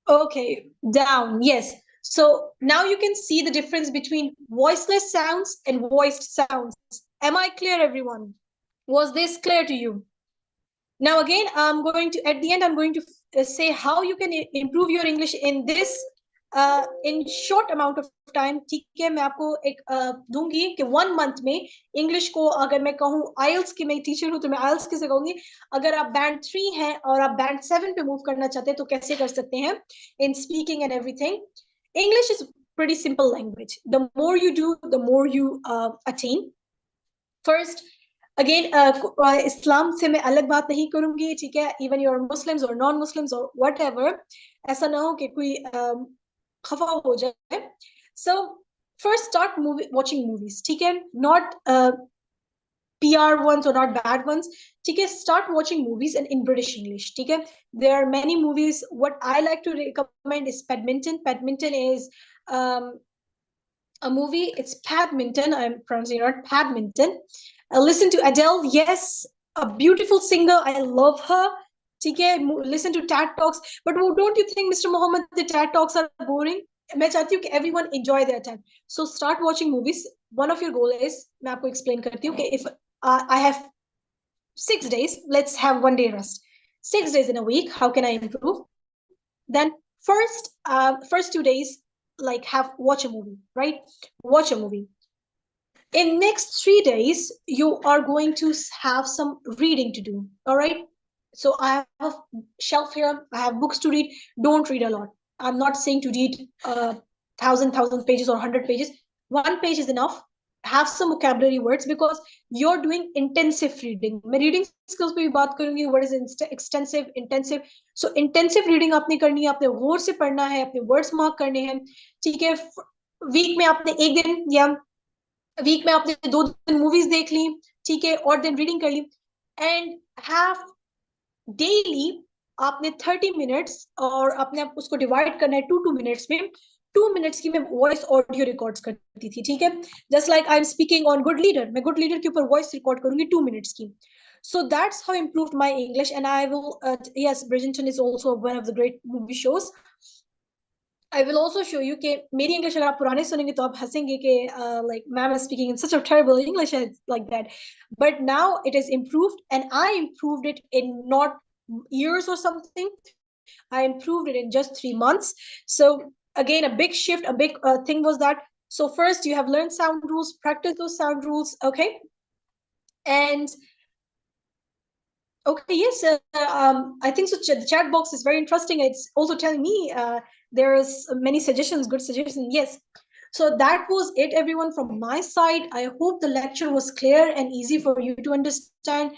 Okay, down, yes. So now you can see the difference between voiceless sounds and voiced sounds. Am I clear, everyone? Was this clear to you? Now again, I'm going to, at the end, I'm going to say how you can improve your English in this in short amount of time. ठीक है, मैं आपको एक दूंगी कि 1 month में English को, अगर मैं कहूँ आइल्स की मैं टीचर हूँ तो मैं आइल्स किसे कहूंगी, अगर आप बैंड 3 हैं और आप बैंड 7 पे मूव करना चाहते हैं तो कैसे कर सकते हैं in speaking and everything. English is pretty simple language. The more you do, the more you attain. First, again, इस्लाम से मैं अलग बात नहीं करूंगी, ठीक है. इवन योर मुस्लिम्स और नॉन मुस्लिम्स और वट एवर, ऐसा ना हो कि कोई खफा हो जाए. So first start watching movies, ठीक है. Not PR ones or not bad ones, ठीक है. Start watching movies and in British English, ठीक है. There are many movies. What I like to recommend is Badminton. Badminton is a movie. It's Padminton. I'm pronouncing it right. Padminton. Listen to Adele. Yes, a beautiful singer. I love her. Okay, listen to TED Talks. But don't you think, Mr. Mohammed, the TED Talks are boring? मैं चाहती हूँ कि everyone enjoy their time. So start watching movies. One of your goal is, मैं आपको explain करती हूँ कि if I have 6 days, let's have 1 day rest. 6 days in a week, how can I improve? Then first 2 days, like watch a movie, right? Watch a movie. In next 3 days, you are going to have some reading to do. All right. So I have a shelf here. I have books to read. Don't read a lot. I'm not saying to read 1,000 pages or 100 pages. 1 page is enough. Have some vocabulary words because you're doing intensive reading. मैं reading skills पे भी बात करूंगी. What is extensive, intensive? So intensive reading आपने करनी है. आपने गौर से पढ़ना है. अपने words mark करने हैं. ठीक है. Week में आपने एक दिन या वीक में आपने 2 दिन मूवीज देख ली, ठीक है, और दिन रीडिंग कर ली. एंड हैव डेली आपने 30 मिनट्स और आपने उसको डिवाइड करना है 2 मिनट्स में. 2 मिनट्स की मैं वॉइस ऑडियो रिकॉर्ड्स करती थी, ठीक है. Just like I am speaking on good leader, मैं गुड लीडर के ऊपर वॉइस रिकॉर्ड करूंगी 2 मिनट्स की. So that's how I improved my English. And I will, yes, Bridgerton is also one of the great movie shows. I will also show you कि मेरी English अगर आप पुराने सुनेंगे तो आप हंसेंगे कि like ma'am is speaking in such a terrible English like that. But now it is improved, and I improved it in not years or something. I improved it in just 3 months. So again, a big shift, a big thing was that. So first you have learned sound rules, practice those sound rules, okay? And okay, yes, I think so. The chat box is very interesting. It's also telling me there's many suggestions, good suggestions. Yes. So that was it, everyone, from my side. I hope the lecture was clear and easy for you to understand.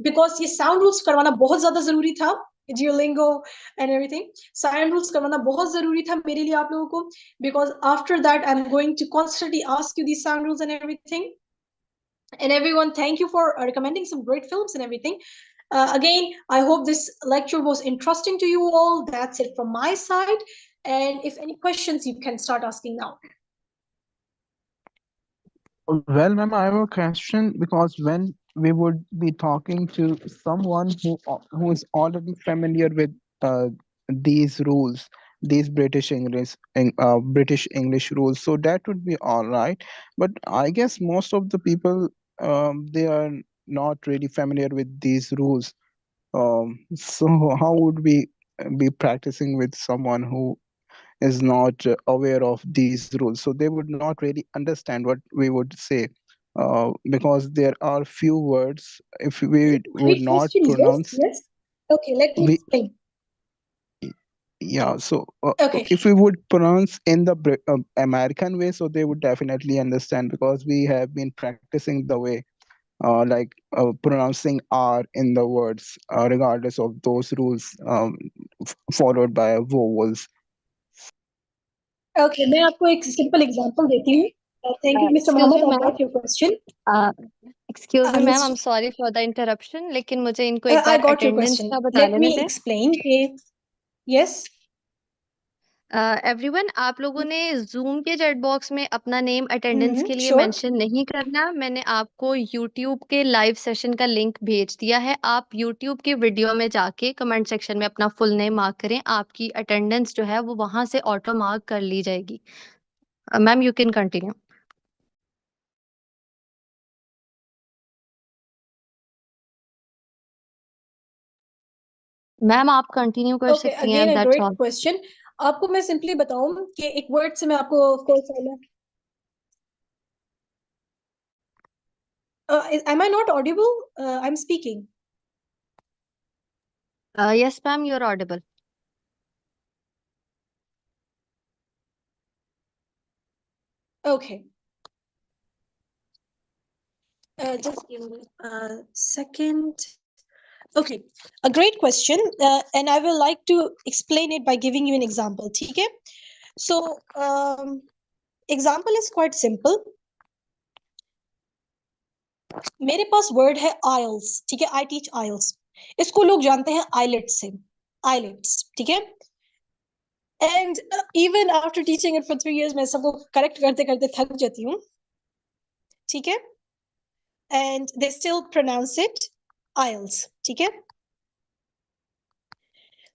Because ये sound rules करवाना बहुत ज़्यादा ज़रूरी था, Duolingo and everything. Sound rules करवाना बहुत ज़रूरी था मेरे लिए आप लोगों को, because after that I'm going to constantly ask you these sound rules and everything. And everyone, thank you for recommending some great films and everything. Again, I hope this lecture was interesting to you all. That's it from my side. And if any questions, you can start asking now. Well, ma'am, I have a question because when we would be talking to someone who is already familiar with these rules, these British English rules, so that would be all right. But I guess most of the people they are not really familiar with these rules. So how would we be practicing with someone who is not aware of these rules? So they would not really understand what we would say, because there are few words if we would Great not question. pronounce. Yes. Okay, let me We explain. Yeah, so Okay. if we would pronounce in the American way, so they would definitely understand because we have been practicing the way, like pronouncing R in the words, regardless of those rules, followed by vowels. Okay, मैं आपको एक simple example देती हूँ. Thank you, Mr. Excuse Mohammed. me, I ma'am. got your question. Excuse me ma'am, I Mr. Am sorry for the interruption, लेकिन मुझे इनको एक I bar got your attendance question. का बता Let लेने me दें। explain. Yes. एवरीवन, आप लोगों ने जूम के चैट बॉक्स में अपना नेम अटेंडेंस के लिए Sure. मेंशन नहीं करना। मैंने आपको यूट्यूब के लाइव सेशन का लिंक भेज दिया है। आप यूट्यूब की वीडियो में जाके कमेंट सेक्शन में अपना फुल नेम मार्क करें। आपकी अटेंडेंस जो है वो वहां से ऑटो मार्क कर ली जाएगी। Ma'am, you can continue. Ma'am, आप कंटिन्यू कर Okay, सकती हैं, again a that's great all. question. आपको मैं सिंपली बताऊं कि एक वर्ड से मैं आपको of course am I not audible? I'm speaking. Yes ma'am, you are audible. Okay. Just give me a second. Okay, a great question, and I will like to explain it by giving you an example. Okay, so example is quite simple. मेरे पास word है IELTS, ठीक है, I teach IELTS. इसको लोग जानते हैं IELTS से, IELTS, ठीक है. And even after teaching it for 3 years, मैं सबको correct करते करते थक जाती हूँ, ठीक है. And they still pronounce it IELTS, ठीक है.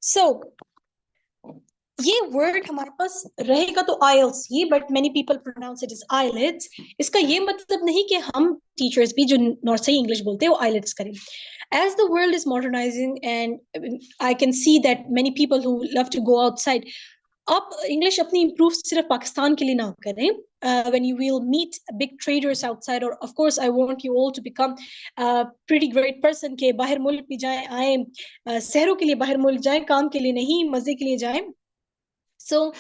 So ये वर्ड हमारे पास रहेगा तो IELTS ही, but many people pronounce it as IELTS. इसका ये मतलब नहीं कि हम टीचर्स भी जो नॉर्थ सही इंग्लिश बोलते हैं वो आईलेट्स करें. As the world is modernizing and I can see that many people who love to go outside, आप इंग्लिश अपनी इम्प्रूव सिर्फ पाकिस्तान के लिए ना करें. When you will meet big traders outside, or of course I want you all to become a pretty great person के बाहर मुल्क भी जाएं, आए शहरों के लिए बाहर मुल्क जाएं, काम के लिए नहीं, मजे के लिए जाएं. So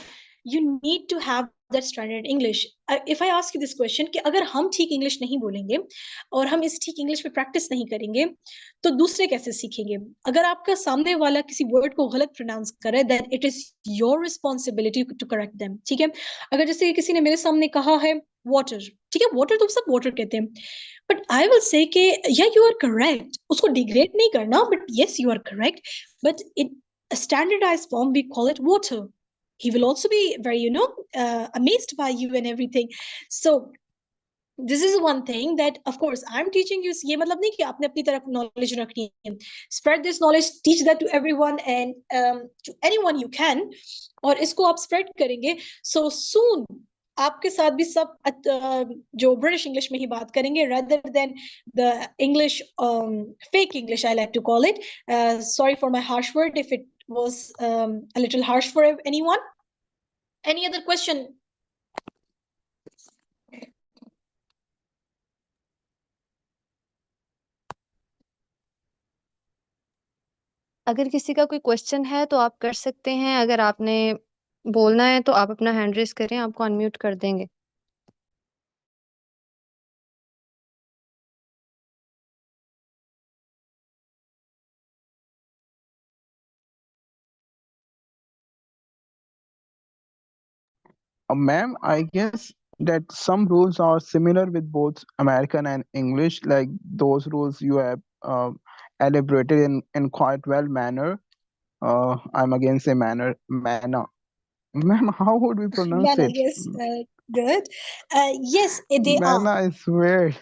you need to have that standard English. If I ask you this question कि अगर हम ठीक इंग्लिश नहीं बोलेंगे और हम इस ठीक इंग्लिश पे प्रैक्टिस नहीं करेंगे तो दूसरे कैसे सीखेंगे. अगर आपका सामने वाला किसी वर्ड को गलत प्रोनाउंस करे, then it is your responsibility to correct them. ठीक है. अगर जैसे किसी ने मेरे सामने कहा है water, ठीक है, water तो सब water कहते हैं, but I will say कि yeah, you are correct. उसको डिग्रेड नहीं करना, but yes, you are correct, but in a standardized form we call it water. He will also be very amazed by you and everything. So this is one thing that of course I'm teaching you. ये मतलब नहीं कि आपने अपनी तरफ knowledge रखनी है. Spread this knowledge, teach that to everyone and to anyone you can. और इसको आप spread करेंगे, so soon आपके साथ भी सब जो ब्रिटिश इंग्लिश में ही बात करेंगे rather than the English, fake English I like to call it. Sorry for my harsh word if it was a little harsh for anyone. Any other question? अगर किसी का कोई क्वेश्चन है तो आप कर सकते हैं। अगर आपने बोलना है तो आप अपना हैंड रेस करें, आपको अनम्यूट कर देंगे। Ma'am, I guess that some rules are similar with both American and English, like those rules you have elaborated in quite well manner. I'm again say manner. Ma'am, how would we pronounce Manner, it? yes, good. Yes, they are. Manner is weird.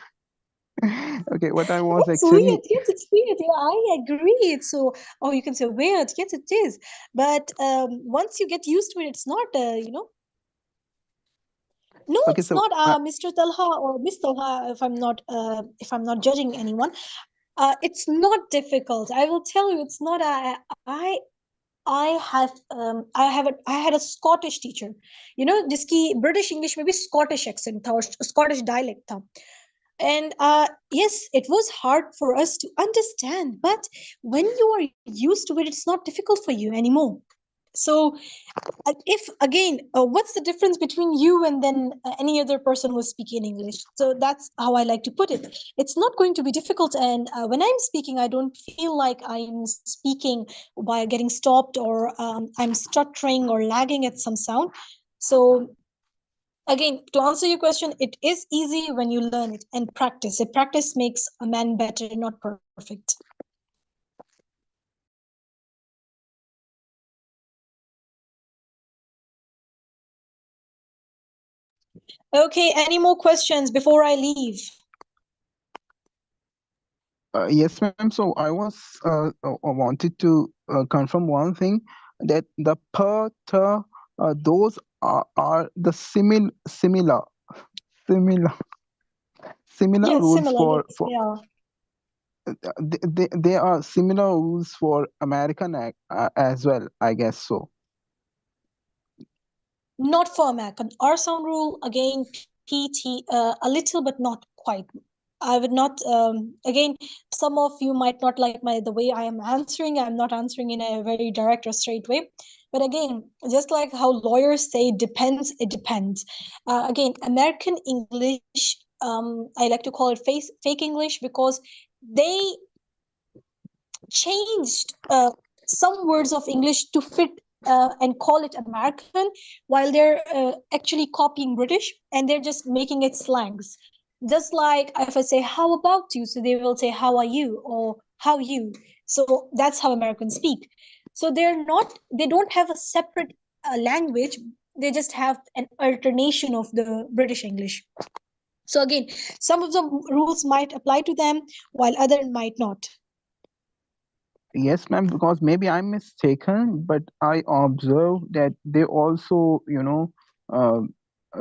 Okay, what I was It's weird. actually Yes, it's weird. Yeah, I agree. It's so, or you can say weird. Yes, it is. But once you get used to it, it's not, No, okay. it's So not Mr. Talha or Miss Talha, if I'm not judging anyone. It's not difficult. I will tell you, it's not. I had a Scottish teacher, जिसकी British English में भी Scottish accent था और Scottish dialect था. And yes, it was hard for us to understand, but when you are used to it, it's not difficult for you anymore. So if again, what's the difference between you and then any other person who's speaking English? So that's how I like to put it. It's not going to be difficult, and when I'm speaking, I don't feel like I'm speaking by getting stopped or I'm stuttering or lagging at some sound. So Again, to answer your question, it is easy when you learn it and practice. A practice makes a man better, not perfect. Okay, any more questions before I leave? Yes, ma'am. So I was wanted to confirm one thing, that the per, ter, those are the similar similar Yeah, rules similar. Yes, for they are. they are similar rules for American as well, I guess so. Not for American. R sound rule, again, PT, a little, but not quite. I would not, again, some of you might not like the way I am answering. I'm not answering in a very direct or straight way. But again, just like how lawyers say depends, it depends. Again, American English, I like to call it fake English, because they changed some words of English to fit and call it American, while they're actually copying British, and they're just making it slangs. Just like if I say, how about you? So they will say, how are you? Or how you? So that's how Americans speak. So they don't have a separate language. They just have an alternation of the British English. So again, some of the rules might apply to them, while other might not. Yes, ma'am, because maybe I'm mistaken, but I observe that they also, uh,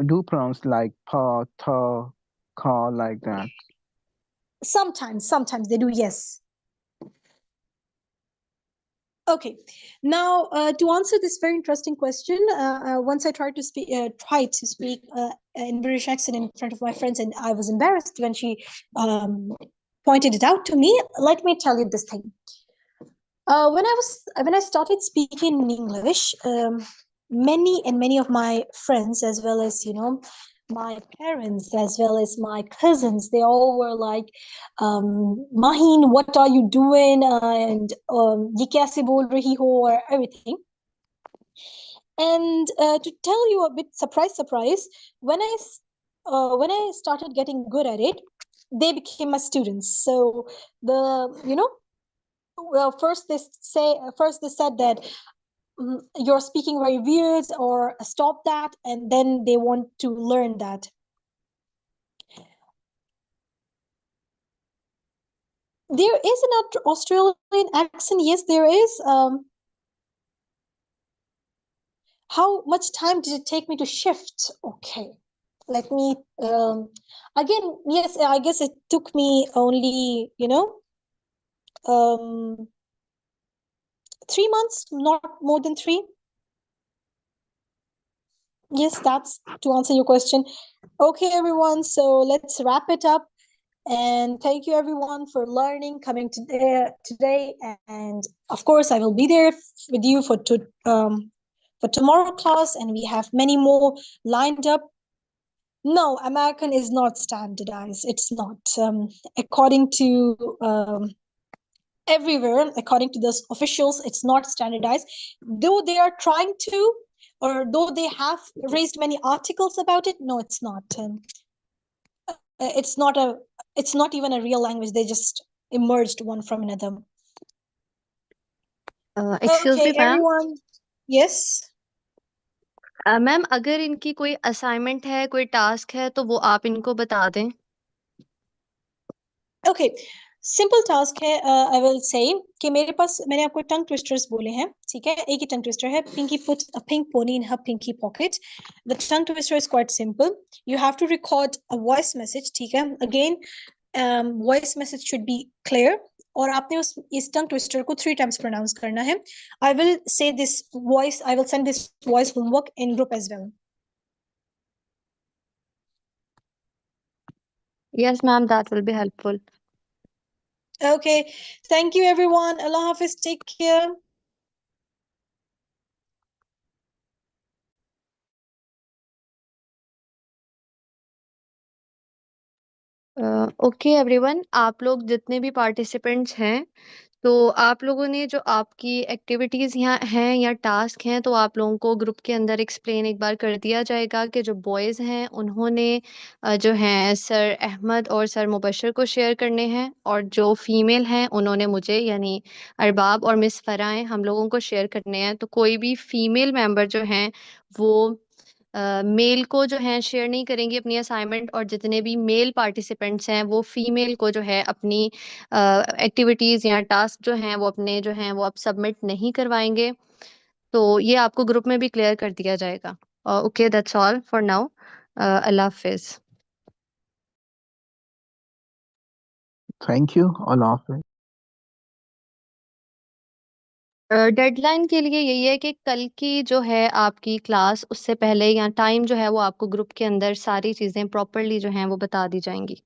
do pronounce like pa, ta, ka, like that. Sometimes they do, yes. Okay, now to answer this very interesting question, once I tried to speak in British accent in front of my friends, and I was embarrassed when she pointed it out to me. Let me tell you this thing. When I started speaking in English, many of my friends, as well as my parents, as well as my cousins, they all were like, Mahin, what are you doing? And ye kaise bol rahi ho, or everything. And to tell you a bit, surprise, when I started getting good at it, they became my students. So the well, first they said that you're speaking very weird, or stop that, and then they want to learn that. There is an Australian accent, yes, there is. How much time did it take me to shift? Okay, let me again, yes, I guess it took me only 3 months, not more than 3. Yes, that's to answer your question. Okay, everyone, so let's wrap it up. And thank you everyone for learning, coming today. And of course, I will be there with you for tomorrow class, and we have many more lined up. No, American is not standardized. It's not. According to everywhere, according to the officials, it's not standardized. Though they are trying to, or though they have raised many articles about it, no, it's not. It's not a. It's not even a real language. They just emerged one from another. Excuse Okay, me, ma'am. everyone. Yes. Ma'am अगर इनकी कोई assignment है, कोई task है, तो वो आप इनको बता दें. Okay, सिंपल टास्क है. आई विल से कि मेरे पास, मैंने आपको टंग ट्विस्टर्स बोले हैं, ठीक है. एक ही टंग ट्विस्टर है. Pinky put a pink pony in her pinky pocket. The tongue twister is quite simple. You have to record a voice message, ठीक है. Again, voice message should be clear, और आपने इस टंग ट्विस्टर को 3 times pronounce करना है. I will say this voice, I will send this voice homework in group as well. Yes, ma'am, that will be helpful. Okay, thank you everyone. Allah Hafiz, take care. Okay everyone, आप लोग जितने भी participants हैं, तो आप लोगों ने जो आपकी एक्टिविटीज़ यहाँ हैं या टास्क हैं, तो आप लोगों को ग्रुप के अंदर एक्सप्लेन एक बार कर दिया जाएगा कि जो बॉयज़ हैं उन्होंने जो हैं सर अहमद और सर मुबशर को शेयर करने हैं, और जो फीमेल हैं उन्होंने मुझे यानी अरबाब और मिस फ़राह हम लोगों को शेयर करने हैं। तो कोई भी फीमेल मेंबर जो हैं वो मेल को जो है शेयर नहीं करेंगी अपनी असाइनमेंट, और जितने भी मेल पार्टिसिपेंट्स हैं वो फीमेल को जो है अपनी एक्टिविटीज़ या टास्क जो हैं वो अपने जो हैं वो अब सबमिट नहीं करवाएंगे। तो ये आपको ग्रुप में भी क्लियर कर दिया जाएगा। Okay, that's all for now. अल्लाह हाफिज़। थैंक यू, अल्लाह हाफिज। डेडलाइन के लिए यही है कि कल की जो है आपकी क्लास उससे पहले या टाइम जो है वो आपको ग्रुप के अंदर सारी चीज़ें प्रॉपरली जो हैं वो बता दी जाएंगी।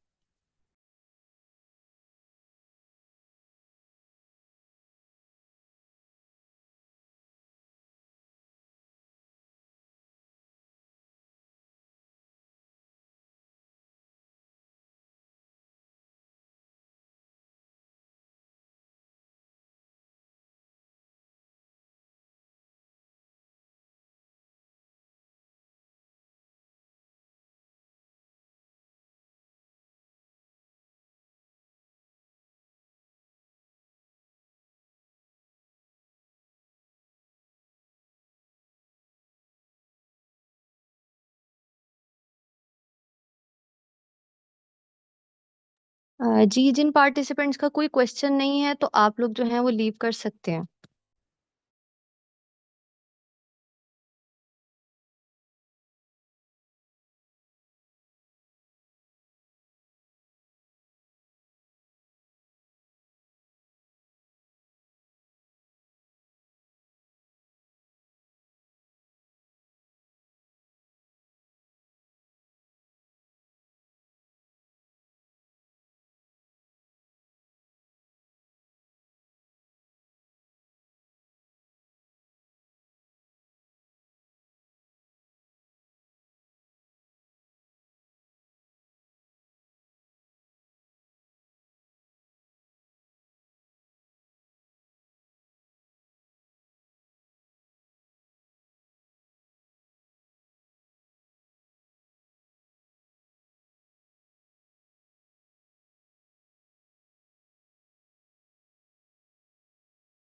जी, जिन पार्टिसिपेंट्स का कोई क्वेश्चन नहीं है तो आप लोग जो हैं वो लीव कर सकते हैं।